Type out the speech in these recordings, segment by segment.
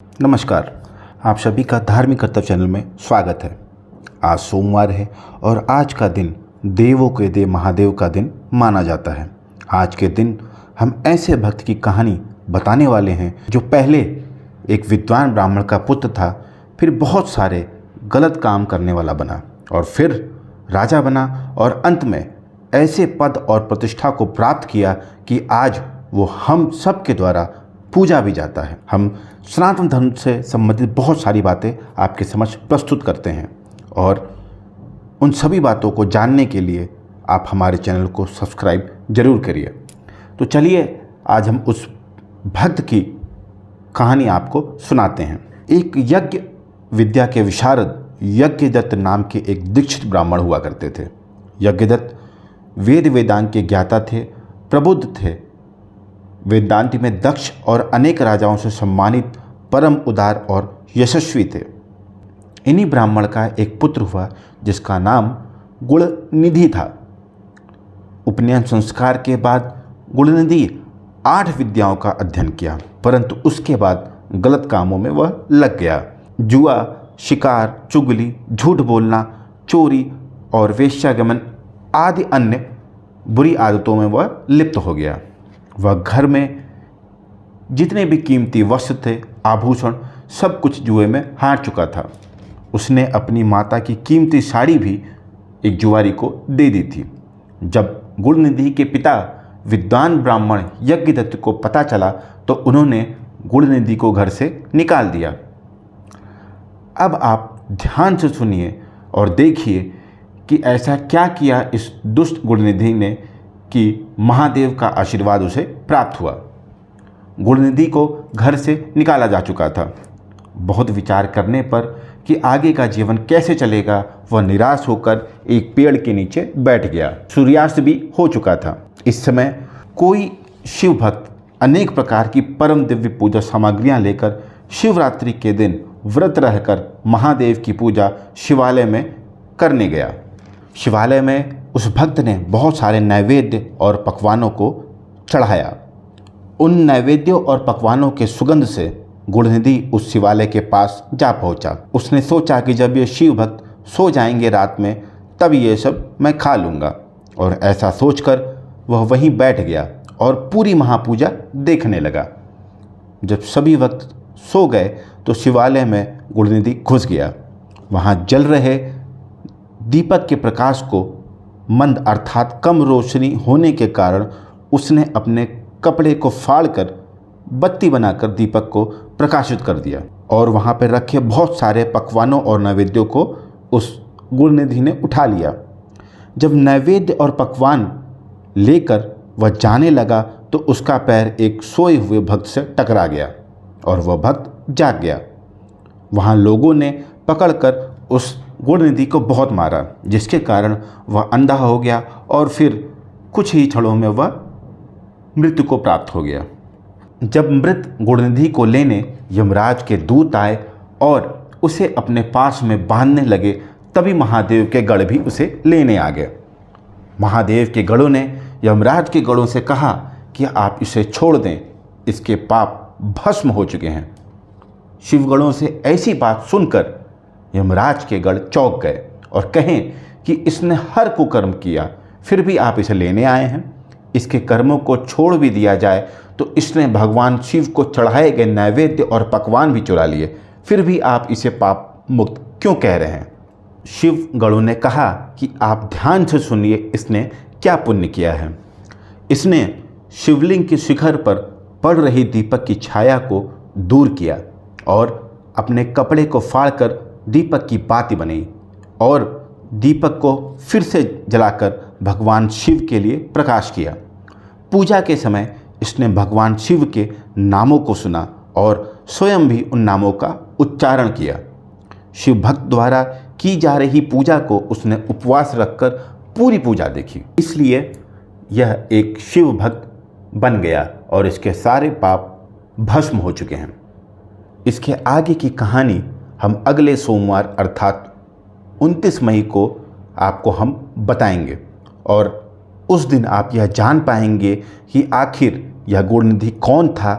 नमस्कार। आप सभी का धार्मिक कर्तव्य चैनल में स्वागत है। आज सोमवार है और आज का दिन देवों के देव महादेव का दिन माना जाता है। आज के दिन हम ऐसे भक्त की कहानी बताने वाले हैं जो पहले एक विद्वान ब्राह्मण का पुत्र था, फिर बहुत सारे गलत काम करने वाला बना और फिर राजा बना और अंत में ऐसे पद और प्रतिष्ठा को प्राप्त किया कि आज वो हम सब के द्वारा पूजा भी जाता है। हम सनातन धर्म से संबंधित बहुत सारी बातें आपके समक्ष प्रस्तुत करते हैं और उन सभी बातों को जानने के लिए आप हमारे चैनल को सब्सक्राइब जरूर करिए। तो चलिए आज हम उस भक्त की कहानी आपको सुनाते हैं। एक यज्ञ विद्या के विशारद यज्ञदत्त नाम के एक दीक्षित ब्राह्मण हुआ करते थे। यज्ञदत्त वेदांत के ज्ञाता थे, प्रबुद्ध थे, वेदांति में दक्ष और अनेक राजाओं से सम्मानित, परम उदार और यशस्वी थे। इन्हीं ब्राह्मण का एक पुत्र हुआ जिसका नाम गुणनिधि था। उपनयन संस्कार के बाद गुणनिधि 8 विद्याओं का अध्ययन किया, परंतु उसके बाद गलत कामों में वह लग गया। जुआ, शिकार, चुगली, झूठ बोलना, चोरी और वेश्यागमन आदि अन्य बुरी आदतों में वह लिप्त हो गया। वह घर में जितने भी कीमती वस्त्र थे, आभूषण, सब कुछ जुए में हार चुका था। उसने अपनी माता की कीमती साड़ी भी एक जुआरी को दे दी थी। जब गुणनिधि के पिता विद्वान ब्राह्मण यज्ञदत्त को पता चला तो उन्होंने गुणनिधि को घर से निकाल दिया। अब आप ध्यान से सुनिए और देखिए कि ऐसा क्या किया इस दुष्ट गुणनिधि ने कि महादेव का आशीर्वाद उसे प्राप्त हुआ। गुणनिधि को घर से निकाला जा चुका था। बहुत विचार करने पर कि आगे का जीवन कैसे चलेगा, वह निराश होकर एक पेड़ के नीचे बैठ गया। सूर्यास्त भी हो चुका था। इस समय कोई शिव भक्त अनेक प्रकार की परम दिव्य पूजा सामग्रियां लेकर शिवरात्रि के दिन व्रत रहकर महादेव की पूजा शिवालय में करने गया। शिवालय में उस भक्त ने बहुत सारे नैवेद्य और पकवानों को चढ़ाया। उन नैवेद्यों और पकवानों के सुगंध से गुणनिधि उस शिवालय के पास जा पहुंचा। उसने सोचा कि जब ये शिव भक्त सो जाएंगे रात में तब ये सब मैं खा लूँगा, और ऐसा सोचकर वह वहीं बैठ गया और पूरी महापूजा देखने लगा। जब सभी भक्त सो गए तो शिवालय में गुणनिधि घुस गया। वहाँ जल रहे दीपक के प्रकाश को मंद अर्थात कम रोशनी होने के कारण उसने अपने कपड़े को फाड़कर बत्ती बनाकर दीपक को प्रकाशित कर दिया और वहाँ पर रखे बहुत सारे पकवानों और नैवेद्यों को उस गुणनिधि ने उठा लिया। जब नैवेद्य और पकवान लेकर वह जाने लगा तो उसका पैर एक सोए हुए भक्त से टकरा गया और वह भक्त जाग गया। वहाँ लोगों ने पकड़कर उस गुणनिधि को बहुत मारा, जिसके कारण वह अंधा हो गया और फिर कुछ ही क्षणों में वह मृत्यु को प्राप्त हो गया। जब मृत गुणनिधि को लेने यमराज के दूत आए और उसे अपने पास में बांधने लगे, तभी महादेव के गण भी उसे लेने आ गए। महादेव के गणों ने यमराज के गणों से कहा कि आप इसे छोड़ दें, इसके पाप भस्म हो चुके हैं। शिवगणों से ऐसी बात सुनकर यमराज के गण चौंक गए और कहें कि इसने हर कुकर्म किया, फिर भी आप इसे लेने आए हैं। इसके कर्मों को छोड़ भी दिया जाए तो इसने भगवान शिव को चढ़ाए गए नैवेद्य और पकवान भी चुरा लिए, फिर भी आप इसे पाप मुक्त क्यों कह रहे हैं। शिव गणों ने कहा कि आप ध्यान से सुनिए, इसने क्या पुण्य किया है। इसने शिवलिंग के शिखर पर पड़ रही दीपक की छाया को दूर किया और अपने कपड़े को फाड़कर दीपक की बाती बनाई और दीपक को फिर से जलाकर भगवान शिव के लिए प्रकाश किया। पूजा के समय इसने भगवान शिव के नामों को सुना और स्वयं भी उन नामों का उच्चारण किया। शिव भक्त द्वारा की जा रही पूजा को उसने उपवास रखकर पूरी पूजा देखी, इसलिए यह एक शिव भक्त बन गया और इसके सारे पाप भस्म हो चुके हैं। इसके आगे की कहानी हम अगले सोमवार अर्थात 29 मई को आपको हम बताएंगे और उस दिन आप यह जान पाएंगे कि आखिर यह गुणनिधि कौन था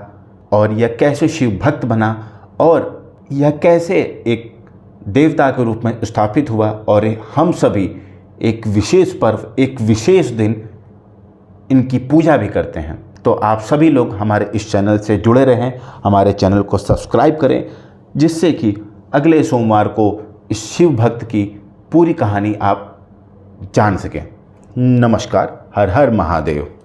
और यह कैसे शिव भक्त बना और यह कैसे एक देवता के रूप में स्थापित हुआ और हम सभी एक विशेष पर्व, एक विशेष दिन इनकी पूजा भी करते हैं। तो आप सभी लोग हमारे इस चैनल से जुड़े रहें, हमारे चैनल को सब्सक्राइब करें, जिससे कि अगले सोमवार को इस शिव भक्त की पूरी कहानी आप जान सकें। नमस्कार। हर हर महादेव।